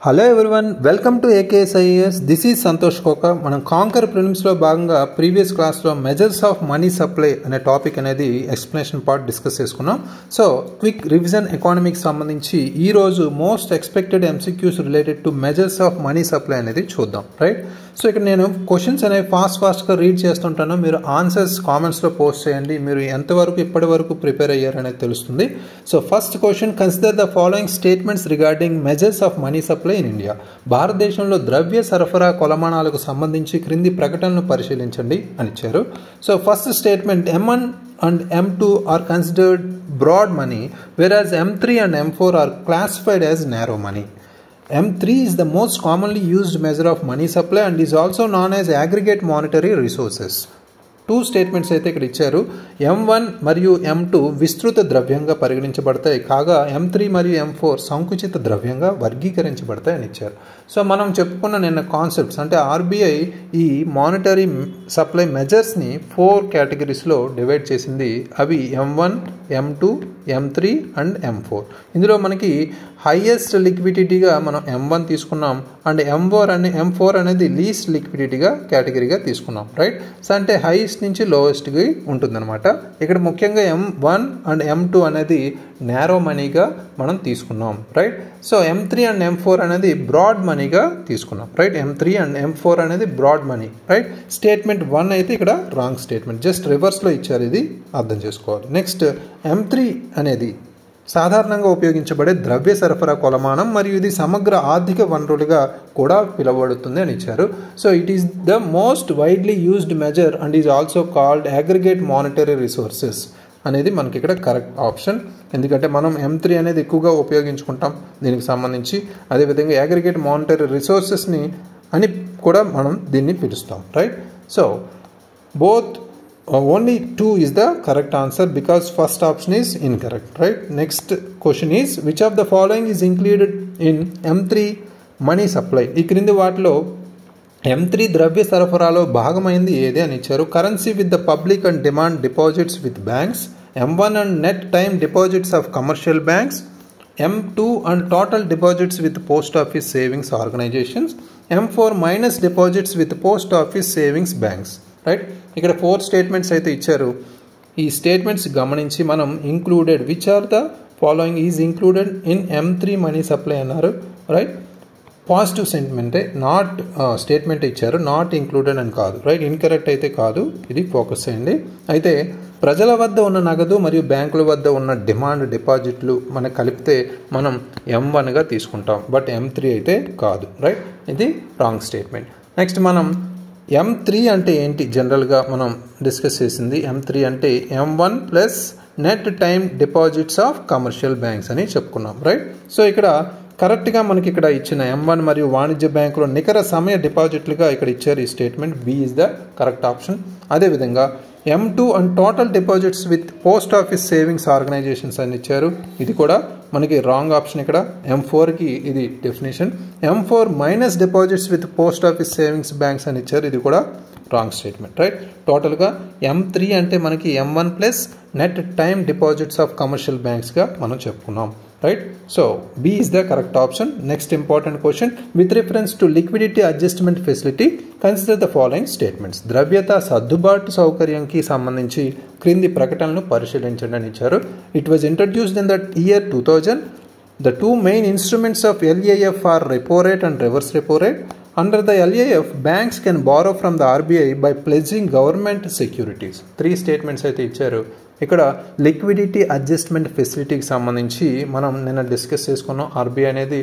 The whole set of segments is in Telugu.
Hello everyone, welcome to AKSIAS. This is Santosh కోక. మనం కాంకర్ ప్రిలిమ్స్లో భాగంగా ప్రీవియస్ క్లాస్లో మెజర్స్ ఆఫ్ మనీ సప్లై అనే టాపిక్ అనేది ఎక్స్ప్లెనేషన్ పార్ట్ డిస్కస్ చేసుకున్నాం. సో క్విక్ రివిజన్ ఎకానమీకి సంబంధించి ఈరోజు most expected MCQs related to measures of money supply అనేది చూద్దాం. రైట్, సో ఇక్కడ నేను క్వశ్చన్స్ అనేవి ఫాస్ట్గా రీడ్ చేస్తుంటాను. మీరు ఆన్సర్స్ కామెంట్స్లో పోస్ట్ చేయండి. మీరు ఎంతవరకు ఇప్పటి వరకు ప్రిపేర్ అయ్యారనేది తెలుస్తుంది. So first question, consider the following statements regarding measures of money supply in India. భారతదేశంలో ద్రవ్య సరఫరా కొలమానాలకు సంబంధించి క్రింది ప్రకటనను పరిశీలించండి అని ఇచ్చారు. So first statement, M1 and M2 are considered broad money, whereas M3 and M4 are classified as narrow money. M3 is the most commonly used measure of money supply and is also known as aggregate monetary resources. Two statements అయితే ఇక్కడ ఇచ్చారు. M1 మరియు M2 విస్తృత ద్రవ్యంగా పరిగణించబడతాయి, కాగా M3 మరియు M4 సంకుచిత ద్రవ్యంగా వర్గీకరించబడతాయి అని ఇచ్చారు. సో మనం చెప్పుకున్న నిన్న కాన్సెప్ట్స్ అంటే RBI ఈ మానిటరీ సప్లై మెజర్స్ని 4 కేటగిరీస్లో డివైడ్ చేసింది. అవి M1, M2, M3 and M4. ఇందులో మనకి హైయెస్ట్ లిక్విడిటీగా మనం M1 తీసుకున్నాం అండ్ M4 అనేది లీస్ట్ లిక్విడిటీగా కేటగిరీగా తీసుకున్నాం. రైట్, సో అంటే హైయెస్ట్ నుంచి లోయెస్ట్కి ఉంటుందన్నమాట. ఇక్కడ ముఖ్యంగా M1 అండ్ M2 అనేది నేరో మనీగా మనం తీసుకున్నాం. Right, so M3 and M4 అనేది బ్రాడ్ మనీగా తీసుకున్నాం. రైట్, M3 అండ్ M4 అనేది బ్రాడ్ మనీ. రైట్, స్టేట్మెంట్ 1 అయితే ఇక్కడ రాంగ్ స్టేట్మెంట్, జస్ట్ రివర్స్లో ఇచ్చారు, ఇది అర్థం చేసుకోవాలి. నెక్స్ట్, M3 అనేది సాధారణంగా ఉపయోగించబడే ద్రవ్య సరఫరా కొలమానం మరియు ఇది సమగ్ర ఆర్థిక వనరులుగా కూడా పిలువబడుతుంది అని ఇచ్చారు. So it is the most widely used measure and is also called aggregate monetary resources అనేది మనకి ఇక్కడ కరెక్ట్ ఆప్షన్. ఎందుకంటే మనం M3 అనేది ఎక్కువగా ఉపయోగించుకుంటాం దీనికి సంబంధించి. అదేవిధంగా అగ్రిగేట్ మానిటరీ రిసోర్సెస్ని అని కూడా మనం దీన్ని పిలుస్తాం. Right, so both only 2 is the correct answer because first option is incorrect. Right, next question is, which of the following is included in M3 money supply? ఈ క్రింది వాటిలో M3 ద్రవ్య సరఫరాలో భాగమైంది ఏది అని ఇచ్చారు. Currency with the public and demand deposits with banks, M1 and net time deposits of commercial banks, M2 and total deposits with post office savings organisations, M4 minus deposits with post office savings banks. Right, ఇక్కడ 4 స్టేట్మెంట్స్ అయితే ఇచ్చారు. ఈ స్టేట్మెంట్స్ గమనించి మనం included which are the following is included in M3 money supply అన్నారు. రైట్, పాజిటివ్ సెంటిమెంటే నాట్ స్టేట్మెంట్ ఇచ్చారు, నాట్ ఇంక్లూడెడ్ అని కాదు. రైట్, ఇన్కరెక్ట్ అయితే కాదు, ఇది ఫోకస్ చేయండి. అయితే ప్రజల వద్ద ఉన్న నగదు మరియు బ్యాంకుల వద్ద ఉన్న డిమాండ్ డిపాజిట్లు మనకు కలిపితే మనం M1గా తీసుకుంటాం, బట్ M3 అయితే కాదు. రైట్, ఇది రాంగ్ స్టేట్మెంట్. నెక్స్ట్, మనం M3 అంటే ఏంటి జనరల్గా మనం డిస్కస్ చేసింది. M3 అంటే M1 plus net time deposits of commercial banks అని చెప్పుకున్నాం. రైట్, సో ఇక్కడ కరెక్ట్గా మనకి ఇక్కడ ఇచ్చిన M1 మరియు వాణిజ్య బ్యాంకులో నికర సమయ డిపాజిట్లుగా ఇక్కడ ఇచ్చారు. ఈ statement B is the correct option. అదేవిధంగా M2 and total deposits with post office savings organisations అని ఇచ్చారు, ఇది కూడా మనకి రాంగ్ ఆప్షన్. ఇక్కడ M4కి ఇది definition. M4 minus deposits with post office savings banks అని ఇచ్చారు, ఇది కూడా రాంగ్ స్టేట్మెంట్. రైట్, టోటల్గా M3 అంటే మనకి M1 plus net time deposits of commercial బ్యాంక్స్గా మనం చెప్పుకున్నాం. Right, so B is the correct option. Next important question, with reference to liquidity adjustment facility, consider the following statements. ద్రవ్యత సర్దుబాటు సౌకర్యంకి సంబంధించి క్రింది ప్రకటనలను పరిశీలించండి అని ఇచ్చారు. It was introduced in the year 2000. The two main instruments of LAF are repo rate and reverse repo rate. Under the LAF, banks can borrow from the RBI by pledging government securities. 3 statements అయితే ఇచ్చారు. ఇక్కడ లిక్విడిటీ అడ్జస్ట్మెంట్ ఫెసిలిటీకి సంబంధించి మనం నిన్న డిస్కస్ చేసుకున్నాం. RBI అనేది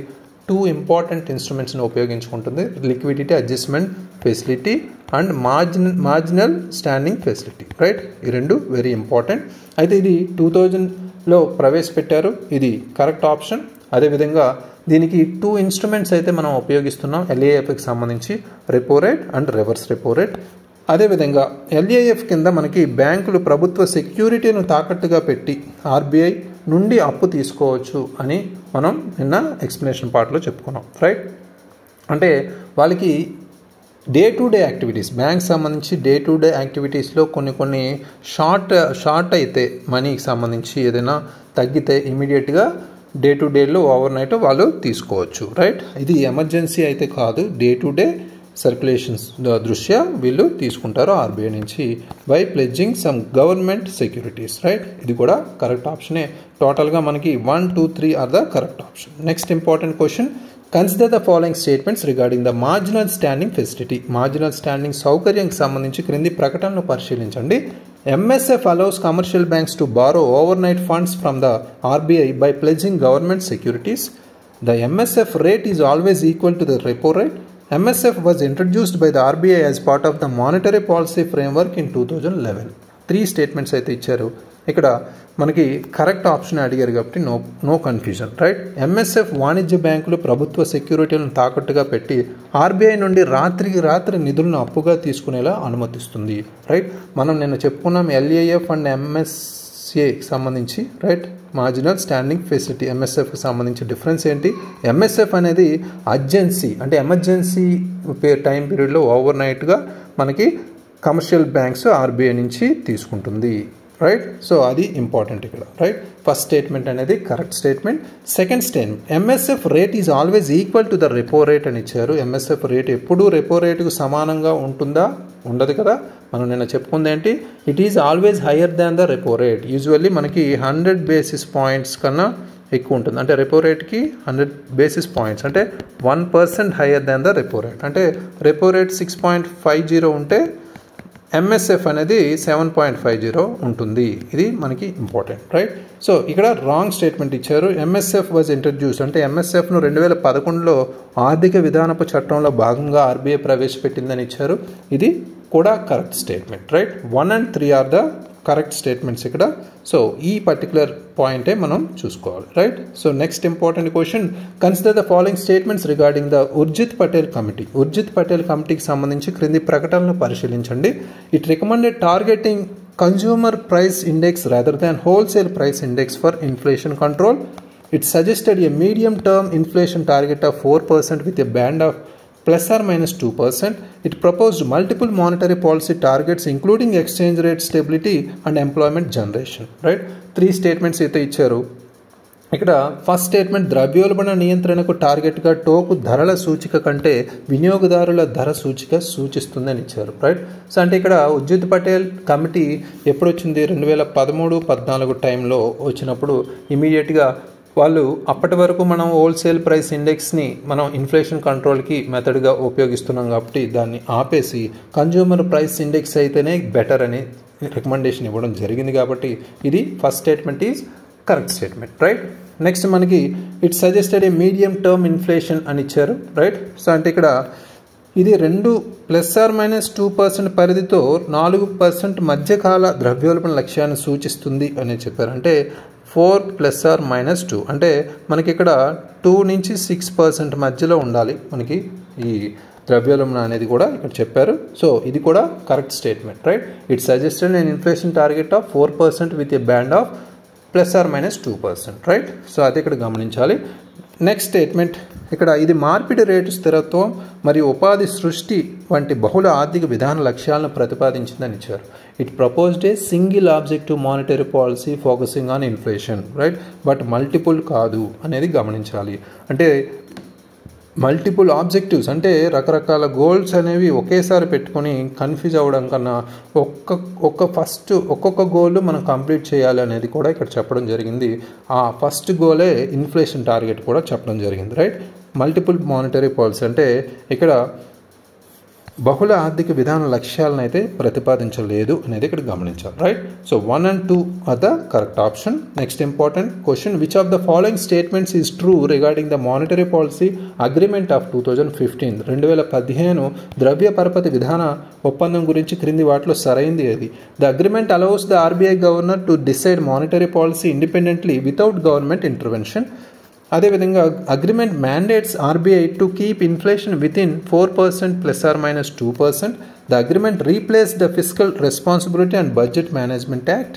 2 ఇంపార్టెంట్ ఇన్స్ట్రుమెంట్స్ని ఉపయోగించుకుంటుంది, liquidity adjustment facility and marginal standing facility. Right, ఈ 2 వెరీ ఇంపార్టెంట్. అయితే ఇది 2000లో ప్రవేశపెట్టారు, ఇది కరెక్ట్ ఆప్షన్. అదేవిధంగా దీనికి 2 ఇన్స్ట్రుమెంట్స్ అయితే మనం ఉపయోగిస్తున్నాం LAFకి సంబంధించి, repo rate and reverse repo rate. అదేవిధంగా LAF కింద మనకి బ్యాంకులు ప్రభుత్వ సెక్యూరిటీను తాకట్టుగా పెట్టి RBI నుండి అప్పు తీసుకోవచ్చు అని మనం నిన్న ఎక్స్ప్లెనేషన్ పార్ట్లో చెప్పుకున్నాం. రైట్, అంటే వాళ్ళకి day to day activities, bank సంబంధించి డే టు డే యాక్టివిటీస్లో కొన్ని షార్ట్ అయితే మనీకి సంబంధించి ఏదైనా తగ్గితే ఇమీడియట్గా డే టు డేలో ఓవర్ నైట్ వాళ్ళు తీసుకోవచ్చు, రైట్. ఇది ఎమర్జెన్సీ అయితే కాదు, డే టు డే సర్క్యులేషన్స్ దృష్ట్యా వీళ్ళు తీసుకుంటారు ఆర్బీఐ నుంచి by pledging some government securities, right. ఇది కూడా కరెక్ట్ ఆప్షనే. టోటల్గా మనకి 1, 2, 3 are the correct option. Next important question, consider the following statements regarding the marginal standing facility. Marginal standing సౌకర్యంకి సంబంధించి క్రింది ప్రకటనలు పరిశీలించండి. MSF allows commercial banks to borrow overnight funds from the RBI by pledging government securities. The MSF rate is always equal to the repo rate. MSF was introduced by the RBI as part of the monetary policy framework in 2011. 3 statements అయితే ఇచ్చారు. ఇక్కడ మనకి కరెక్ట్ ఆప్షన్ అడిగారు కాబట్టి నో కన్ఫ్యూజన్, రైట్. ఎంఎస్ఎఫ్ వాణిజ్య బ్యాంకులు ప్రభుత్వ సెక్యూరిటీలను తాకట్టుగా పెట్టి ఆర్బీఐ నుండి రాత్రికి రాత్రి నిధులను అప్పుగా తీసుకునేలా అనుమతిస్తుంది, రైట్. మనం నిన్న చెప్పుకున్నాం LAF అండ్ MSAకి సంబంధించి, రైట్. మార్జినల్ స్టాండింగ్ ఫెసిలిటీ ఎంఎస్ఎఫ్కి సంబంధించి డిఫరెన్స్ ఏంటి? ఎంఎస్ఎఫ్ అనేది అర్జెన్సీ అంటే ఎమర్జెన్సీ టైం పీరియడ్లో ఓవర్ నైట్గా మనకి కమర్షియల్ బ్యాంక్స్ ఆర్బీఐ నుంచి తీసుకుంటుంది, రైట్. సో అది ఇంపార్టెంట్ ఇక్కడ, రైట్. ఫస్ట్ స్టేట్మెంట్ అనేది correct statement. Second statement, MSF rate is always equal to the repo rate అని ఇచ్చారు. ఎంఎస్ఎఫ్ రేట్ ఎప్పుడూ రెపో రేటుకు సమానంగా ఉంటుందా? ఉండదు కదా. మనం నిన్న చెప్పుకుంది ఏంటి? It is always higher than the repo rate. Usually మనకి 100 బేసిస్ పాయింట్స్ కన్నా ఎక్కువ ఉంటుంది. అంటే రెపో రేట్కి 100 బేసిస్ పాయింట్స్ అంటే 1% higher than the repo rate. అంటే రెపో రేట్ 6.50 ఉంటే ఎంఎస్ఎఫ్ అనేది 7.50 ఉంటుంది. ఇది మనకి ఇంపార్టెంట్, రైట్. సో ఇక్కడ రాంగ్ స్టేట్మెంట్ ఇచ్చారు. ఎంఎస్ఎఫ్ వాజ్ ఇంట్రడ్యూస్ అంటే ఎంఎస్ఎఫ్ను 2011లో ఆర్థిక విధానపు చట్టంలో భాగంగా ఆర్బీఐ ప్రవేశపెట్టిందని ఇచ్చారు. ఇది కూడా correct statement, right. 1 and 3 are the correct statements ఇక్కడ. సో ఈ పర్టికులర్ పాయింటే మనం చూసుకోవాలి, right. So next important question, consider the following statements regarding the Urjit Patel committee. Urjit Patel కమిటీకి సంబంధించి క్రింది ప్రకటనలు పరిశీలించండి. It recommended targeting consumer price index rather than wholesale price index for inflation control. It suggested a medium-term inflation target of 4% with a band of plus or minus 2%. It proposed multiple monetary policy targets including exchange rate stability and employment generation. Right? 3 statements అయితే ఇచ్చారు. ఇక్కడ ఫస్ట్ స్టేట్మెంట్, ద్రవ్యోల్బణ నియంత్రణకు టార్గెట్గా టోకు ధరల సూచిక కంటే వినియోగదారుల ధర సూచిక సూచిస్తుందని ఇచ్చారు, రైట్. సో అంటే ఇక్కడ ఉర్జిత్ పటేల్ కమిటీ ఎప్పుడు వచ్చింది? 2013-14 టైంలో వచ్చినప్పుడు ఇమీడియట్గా వాళ్ళు అప్పటి వరకు మనం హోల్సేల్ ప్రైస్ ఇండెక్స్ని మనం ఇన్ఫ్లేషన్ కంట్రోల్కి మెథడ్గా ఉపయోగిస్తున్నాం కాబట్టి దాన్ని ఆపేసి కన్జ్యూమర్ ప్రైస్ ఇండెక్స్ అయితేనే బెటర్ అని రికమెండేషన్ ఇవ్వడం జరిగింది. కాబట్టి ఇది first statement is correct statement, right. Next మనకి it suggested a medium term inflation అని ఇచ్చారు, రైట్. సో అంటే ఇక్కడ ఇది 2 ± 2% పరిధితో 4% మధ్యకాల ద్రవ్యోల్బణ లక్ష్యాన్ని సూచిస్తుంది అని చెప్పారు. అంటే 4 ± 2 అంటే మనకి ఇక్కడ 2 నుంచి 6% మధ్యలో ఉండాలి మనకి ఈ ద్రవ్యోల్బణ అనేది కూడా ఇక్కడ చెప్పారు. సో ఇది కూడా correct statement, right. It suggested an inflation target of 4% with a band of ±2%, right. So అది ఇక్కడ గమనించాలి. నెక్స్ట్ స్టేట్మెంట్, ఇక్కడ ఇది మార్పిడి రేటు స్థిరత్వం మరియు ఉపాధి సృష్టి వంటి బహుళ ఆర్థిక విధాన లక్ష్యాలను ప్రతిపాదించిందని ఇచ్చారు. It proposed a single objective monetary policy focusing on inflation, right. But multiple కాదు అనేది గమనించాలి. అంటే మల్టిపుల్ ఆబ్జెక్టివ్స్ అంటే రకరకాల గోల్స్ అనేవి ఒకేసారి పెట్టుకొని కన్ఫ్యూజ్ అవ్వడం కన్నా ఒక్కొక్క గోల్ మనం కంప్లీట్ చేయాలి అనేది కూడా ఇక్కడ చెప్పడం జరిగింది. ఆ ఫస్ట్ గోలే ఇన్ఫ్లేషన్ టార్గెట్ కూడా చెప్పడం జరిగింది, రైట్. మల్టిపుల్ మానిటరీ పాలసీ అంటే ఇక్కడ బహుళ ఆర్థిక విధాన లక్ష్యాలను అయితే ప్రతిపాదించలేదు అనేది ఇక్కడ గమనించాలి, right. So 1 and 2 are the correct option. Next important question, which of the following statements is true regarding the monetary policy agreement of 2015. 2015 ద్రవ్య పరపతి విధాన ఒప్పందం గురించి క్రింది వాటిలో సరైంది అది. The agreement allows the RBI governor to decide monetary policy independently without government intervention. అదేవిధంగా agreement mandates RBI to keep inflation within 4% ±2%. The agreement replace the fiscal responsibility and budget management act.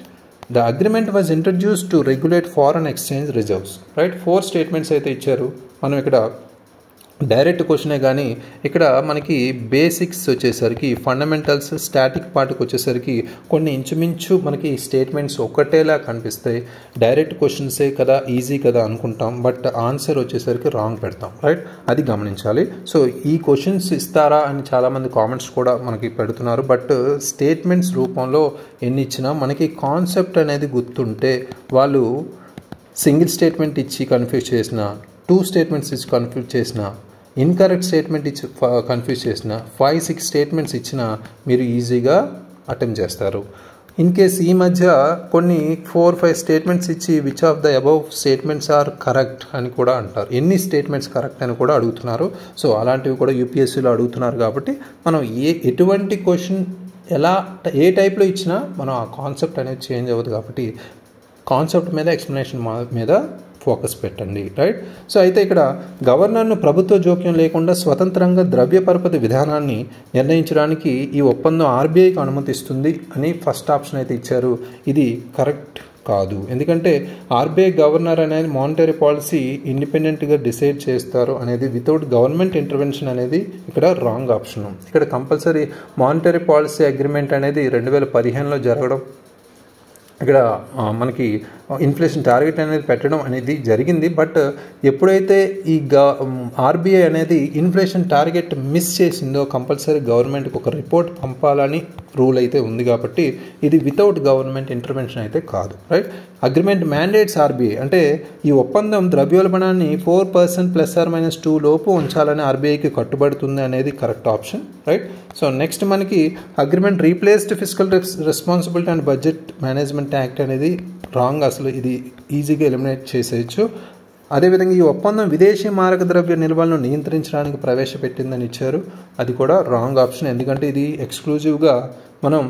The agreement was introduce to regulate foreign exchange reserves, right. 4 statements అయితే ఇచ్చారు. మనం ఇక్కడ డైరెక్ట్ క్వశ్చనే కానీ ఇక్కడ మనకి బేసిక్స్ వచ్చేసరికి ఫండమెంటల్స్ స్టాటిక్ పార్ట్కి వచ్చేసరికి కొన్ని ఇంచుమించు మనకి స్టేట్మెంట్స్ ఒకటేలా కనిపిస్తాయి. డైరెక్ట్ క్వశ్చన్సే కదా, ఈజీ కదా అనుకుంటాం, బట్ ఆన్సర్ వచ్చేసరికి రాంగ్ పెడతాం, రైట్? అది గమనించాలి. సో ఈ క్వశ్చన్స్ ఇస్తారా అని చాలామంది కామెంట్స్ కూడా మనకి పెడుతున్నారు, బట్ స్టేట్మెంట్స్ రూపంలో ఎన్ని ఇచ్చినా మనకి కాన్సెప్ట్ అనేది గుర్తుంటే వాళ్ళు సింగిల్ స్టేట్మెంట్ ఇచ్చి కన్ఫ్యూజ్ చేసిన, 2 స్టేట్మెంట్స్ ఇచ్చి కన్ఫ్యూజ్ చేసిన, ఇన్కరెక్ట్ స్టేట్మెంట్ ఇచ్చి కన్ఫ్యూజ్ చేసిన, 5-6 స్టేట్మెంట్స్ ఇచ్చినా మీరు ఈజీగా అటెంప్ట్ చేస్తారు. ఇన్ కేస్ ఈ మధ్య కొన్ని 4-5 స్టేట్మెంట్స్ ఇచ్చి which of the above statements are correct అని కూడా అంటారు. ఎన్ని స్టేట్మెంట్స్ కరెక్ట్ అని కూడా అడుగుతున్నారు. సో అలాంటివి కూడా యూపీఎస్సీలో అడుగుతున్నారు. కాబట్టి మనం ఎటువంటి క్వశ్చన్ ఏ టైప్లో ఇచ్చినా మనం ఆ కాన్సెప్ట్ అనేది చేంజ్ అవ్వదు. కాబట్టి కాన్సెప్ట్ మీద, ఎక్స్ప్లెనేషన్ మీద ఫోకస్ పెట్టండి, రైట్? సో అయితే ఇక్కడ గవర్నర్ను ప్రభుత్వ జోక్యం లేకుండా స్వతంత్రంగా ద్రవ్య పరపతి విధానాన్ని నిర్ణయించడానికి ఈ ఒప్పందం ఆర్బీఐకి అనుమతిస్తుంది అని ఫస్ట్ ఆప్షన్ అయితే ఇచ్చారు. ఇది కరెక్ట్ కాదు. ఎందుకంటే ఆర్బీఐ గవర్నర్ అనేది మానిటరీ పాలసీ ఇండిపెండెంట్గా డిసైడ్ చేస్తారు అనేది వితౌట్ గవర్నమెంట్ ఇంటర్వెన్షన్ అనేది ఇక్కడ రాంగ్ ఆప్షన్. ఇక్కడ కంపల్సరీ మానిటరీ పాలసీ అగ్రిమెంట్ అనేది 2015లో జరగడం, ఇక్కడ మనకి ఇన్ఫ్లేషన్ టార్గెట్ అనేది పెట్టడం అనేది జరిగింది. బట్ ఎప్పుడైతే ఈ ఆర్బీఐ అనేది ఇన్ఫ్లేషన్ టార్గెట్ మిస్ చేసిందో కంపల్సరీ గవర్నమెంట్కి ఒక రిపోర్ట్ పంపాలని రూల్ అయితే ఉంది. కాబట్టి ఇది వితౌట్ గవర్నమెంట్ ఇంటర్వెన్షన్ అయితే కాదు, రైట్? అగ్రిమెంట్ మ్యాండేట్స్ ఆర్బీఐ అంటే ఈ ఒప్పందం ద్రవ్యోల్బణాన్ని 4% +or-2 లోపు ఉంచాలని ఆర్బీఐకి కట్టుబడుతుంది అనేది correct option, right? So next మనకి agreement replaced fiscal responsibility and budget management act అనేది రాంగ్. అసలు ఇది ఈజీగా ఎలిమినేట్ చేసేయచ్చు. అదేవిధంగా ఈ ఒప్పందం విదేశీ మారక ద్రవ్య నిల్వలను నియంత్రించడానికి ప్రవేశపెట్టిందని ఇచ్చారు. అది కూడా రాంగ్ ఆప్షన్. ఎందుకంటే ఇది ఎక్స్క్లూజివ్గా మనం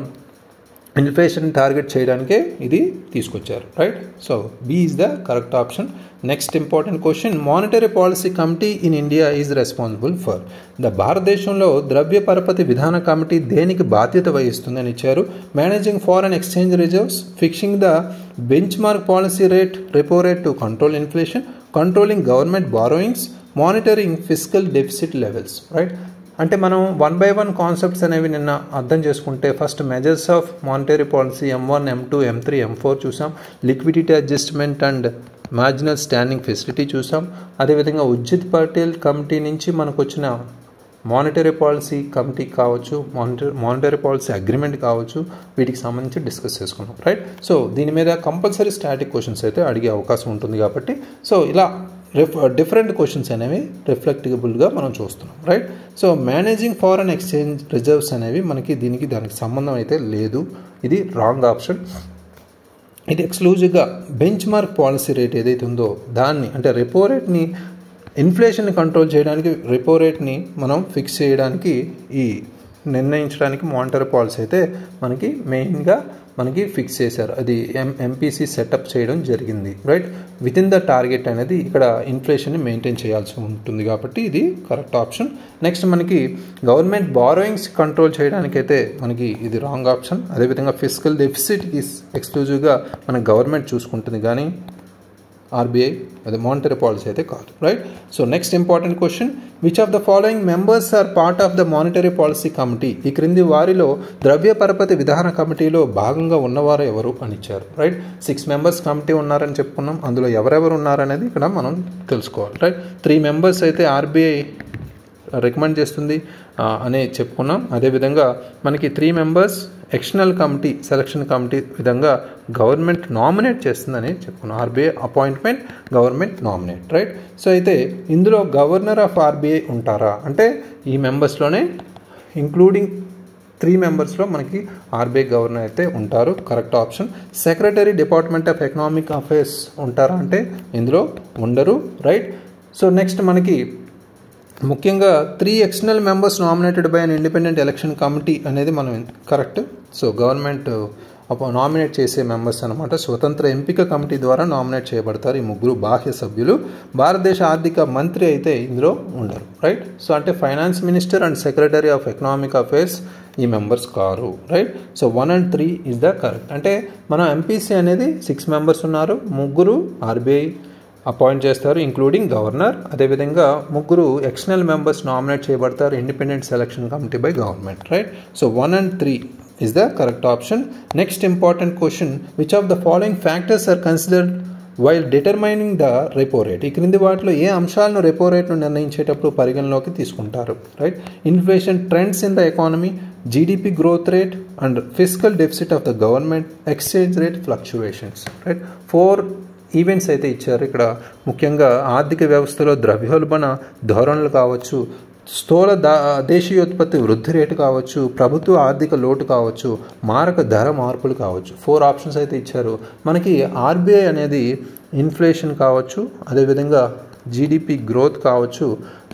ఇన్ఫ్లేషన్ టార్గెట్ చేయడానికే ఇది తీసుకొచ్చారు, right? So B is the correct option. Next important question, monetary policy committee in India is responsible for the భారతదేశంలో ద్రవ్య పరపతి విధాన కమిటీ దేనికి బాధ్యత వహిస్తుందని ఇచ్చారు. Managing foreign exchange reserves, fixing the benchmark policy rate, repo rate to control inflation, controlling government borrowings, monitoring fiscal deficit levels, right? అంటే మనం 1 by 1 కాన్సెప్ట్స్ అనేవి నిన్న అర్థం చేసుకుంటే first measures of monetary policy M1, M2, M3, M4 చూసాం. Liquidity adjustment and marginal standing facility చూసాం. అదేవిధంగా ఉజ్జిత్ పటేల్ కమిటీ నుంచి మనకు వచ్చిన మానిటరీ పాలసీ కమిటీ కావచ్చు, మానిటరీ పాలసీ అగ్రిమెంట్ కావచ్చు, వీటికి సంబంధించి డిస్కస్ చేసుకున్నాం, రైట్? సో దీని మీద కంపల్సరీ స్టాటిక్ క్వశ్చన్స్ అయితే అడిగే అవకాశం ఉంటుంది. కాబట్టి సో ఇలా డిఫరెంట్ క్వశ్చన్స్ అనేవి రిఫ్లెక్టిబుల్గా మనం చూస్తున్నాం, right? So managing foreign exchange reserves అనేవి మనకి దానికి సంబంధం అయితే లేదు. ఇది రాంగ్ ఆప్షన్. ఇది ఎక్స్క్లూజివ్గా బెంచ్ మార్క్ పాలసీ రేట్ ఏదైతే ఉందో దాన్ని, అంటే రెపో రేట్ని, ఇన్ఫ్లేషన్ని కంట్రోల్ చేయడానికి రెపో రేట్ని మనం ఫిక్స్ చేయడానికి, ఈ నిర్ణయించడానికి మానిటరీ పాలసీ అయితే మనకి మెయిన్గా మనకి ఫిక్స్ చేశారు. అది ఎంపీసీ సెటప్ చేయడం జరిగింది, right? With in the target అనేది ఇక్కడ ఇన్ఫ్లేషన్ని మెయింటైన్ చేయాల్సి ఉంటుంది. కాబట్టి ఇది కరెక్ట్ ఆప్షన్. నెక్స్ట్ మనకి గవర్నమెంట్ బారోయింగ్స్ కంట్రోల్ చేయడానికైతే మనకి ఇది రాంగ్ ఆప్షన్. అదేవిధంగా ఫిస్కల్ డెఫిసిట్ ఎక్స్క్లూజివ్గా మన గవర్నమెంట్ చూసుకుంటుంది, కానీ ఆర్బీఐ అదే మానిటరీ పాలసీ అయితే కాదు, right? So next important question, which of the following members are part of the monetary policy committee? ఈ క్రింది వారిలో ద్రవ్య పరపతి విధాన కమిటీలో భాగంగా ఉన్నవారు ఎవరు అని ఇచ్చారు, రైట్? 6 మెంబర్స్ కమిటీ ఉన్నారని చెప్పుకున్నాం. అందులో ఎవరెవరు ఉన్నారనేది ఇక్కడ మనం తెలుసుకోవాలి, రైట్? 3 మెంబర్స్ అయితే ఆర్బీఐ రికమెండ్ చేస్తుంది అనే చెప్పుకున్నాం. అదేవిధంగా మనకి 3 members external committee, selection committee విధంగా గవర్నమెంట్ నామినేట్ చేస్తుందని చెప్పుకున్నాం. RBI appointment, government nominate, right? So అయితే ఇందులో గవర్నర్ ఆఫ్ ఆర్బీఐ ఉంటారా అంటే ఈ మెంబర్స్లోనే ఇంక్లూడింగ్ 3 మెంబర్స్లో మనకి ఆర్బీఐ గవర్నర్ అయితే ఉంటారు, correct option. Secretary department of economic affairs ఉంటారా అంటే ఇందులో ఉండరు, రైట్? సో నెక్స్ట్ మనకి ముఖ్యంగా 3 external members nominated by an independent election committee అనేది మనం కరెక్ట్. సో గవర్నమెంట్ నామినేట్ చేసే మెంబర్స్ అనమాట. స్వతంత్ర ఎంపిక కమిటీ ద్వారా నామినేట్ చేయబడతారు ఈ 3 బాహ్య సభ్యులు. భారతదేశ ఆర్థిక మంత్రి అయితే ఇందులో ఉండరు, రైట్? సో అంటే finance minister and secretary of economic affairs ఈ మెంబర్స్ కారు, right? So 1 and 3 is the correct. అంటే మన ఎంపీసీ అనేది 6 మెంబర్స్ ఉన్నారు, 3 ఆర్బీఐ అపాయింట్ చేస్తారు, ఇంక్లూడింగ్ గవర్నర్. అదేవిధంగా ముగ్గురు ఎక్స్టర్నల్ మెంబర్స్ నామినేట్ చేయబడతారు, independent selection committee by government, right? So 1 and 3 is the correct option. Next important question, which of the following factors are considered while determining the repo rate? ఈ క్రింది వాటిలో ఏ అంశాలను రెపో రేట్ను నిర్ణయించేటప్పుడు పరిగణలోకి తీసుకుంటారు, right? Inflation trends in the economy, GDP growth rate and fiscal deficit of the government, exchange rate fluctuations, right? 4 events అయితే ఇచ్చారు. ఇక్కడ ముఖ్యంగా ఆర్థిక వ్యవస్థలో ద్రవ్యోల్బణ ధోరణులు కావచ్చు, స్థూల దేశీయోత్పత్తి వృద్ధి రేటు కావచ్చు, ప్రభుత్వ ఆర్థిక లోటు కావచ్చు, మారక ధర మార్పులు కావచ్చు. 4 ఆప్షన్స్ అయితే ఇచ్చారు. మనకి ఆర్బీఐ అనేది ఇన్ఫ్లేషన్ కావచ్చు, అదేవిధంగా జీడిపి గ్రోత్ కావచ్చు,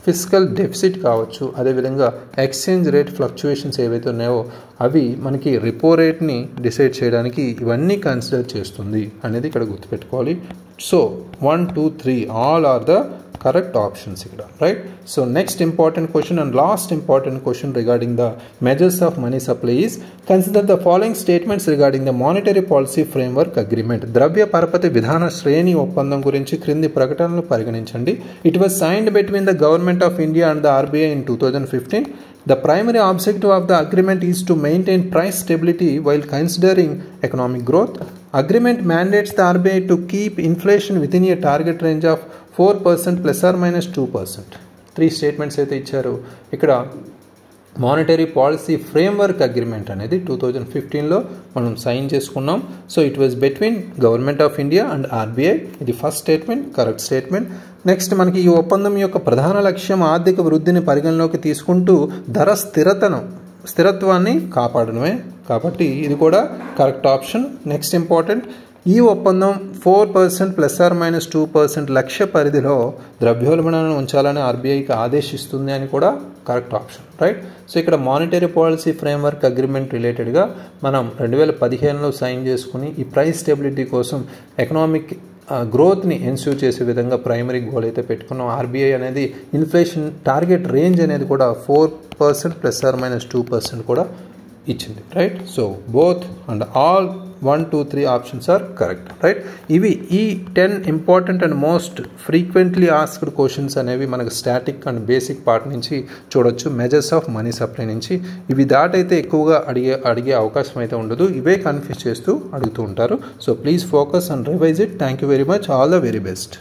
ఫిస్కల్ డెఫిసిట్ కావచ్చు, అదేవిధంగా ఎక్స్చేంజ్ రేట్ ఫ్లక్చువేషన్స్ ఏవైతే ఉన్నాయో అవి మనకి రిపో రేట్ని డిసైడ్ చేయడానికి ఇవన్నీ కన్సిడర్ చేస్తుంది అనేది ఇక్కడ గుర్తుపెట్టుకోవాలి. So 1, 2, 3 all are the correct options ఇక్కడ, right? So next important question and last important question regarding the measures of money supply is, consider the following statements regarding the monetary policy framework agreement. ద్రవ్య పరపతి విధాన శ్రేణి ఒప్పందం గురించి క్రింది ప్రకటనలు పరిగణించండి. It was signed between the government of India and the RBI in 2015. The primary objective of the agreement is to maintain price stability while considering economic growth. Agreement mandates the RBI to keep inflation within a target range of 4% plus or minus 2%. 3 statements అయితే ఇచ్చారు. ఇక్కడ మానిటరీ పాలసీ ఫ్రేమ్వర్క్ అగ్రిమెంట్ అనేది 2015లో మనం సైన్ చేసుకున్నాం. So it was between government of India and RBI. ఇది first statement, correct statement. Next మనకి ఈ ఒప్పందం యొక్క ప్రధాన లక్ష్యం ఆర్థిక వృద్ధిని పరిగణలోకి తీసుకుంటూ ధర స్థిరత్వాన్ని కాపాడడమే, కాబట్టి ఇది కూడా కరెక్ట్ ఆప్షన్. నెక్స్ట్ ఇంపార్టెంట్, ఈ ఒప్పందం 4% ప్లస్ ఆర్ మైనస్ 2% లక్ష్య పరిధిలో ద్రవ్యోల్బణాలను ఉంచాలని ఆర్బీఐకి ఆదేశిస్తుంది అని కూడా కరెక్ట్ ఆప్షన్, రైట్? సో ఇక్కడ మానిటరీ పాలసీ ఫ్రేమ్వర్క్ అగ్రిమెంట్ రిలేటెడ్గా మనం 2015లో సైన్ చేసుకుని ఈ ప్రైస్ స్టెబిలిటీ కోసం ఎకనామిక్ గ్రోత్ని ఎన్ష్యూర్ చేసే విధంగా ప్రైమరీ గోల్ అయితే పెట్టుకున్నాం. ఆర్బీఐ అనేది ఇన్ఫ్లేషన్ టార్గెట్ రేంజ్ అనేది కూడా 4% ప్లస్ ఆర్ మైనస్ 2% కూడా ఇచ్చింది, right? So both and all 1, 2, 3 options are correct, right? ఇవి ఈ 10 important and most frequently asked questions అనేవి మనకు స్టాటిక్ అండ్ బేసిక్ పార్ట్ నుంచి చూడొచ్చు, మెజర్స్ ఆఫ్ మనీ సప్లై నుంచి. ఇవి దాటైతే ఎక్కువగా అడిగే అవకాశం అయితే ఉండదు, ఇవే కన్ఫ్యూజ్ చేస్తూ అడుగుతూ ఉంటారు. So please focus and revise it. Thank you very much, all the very best.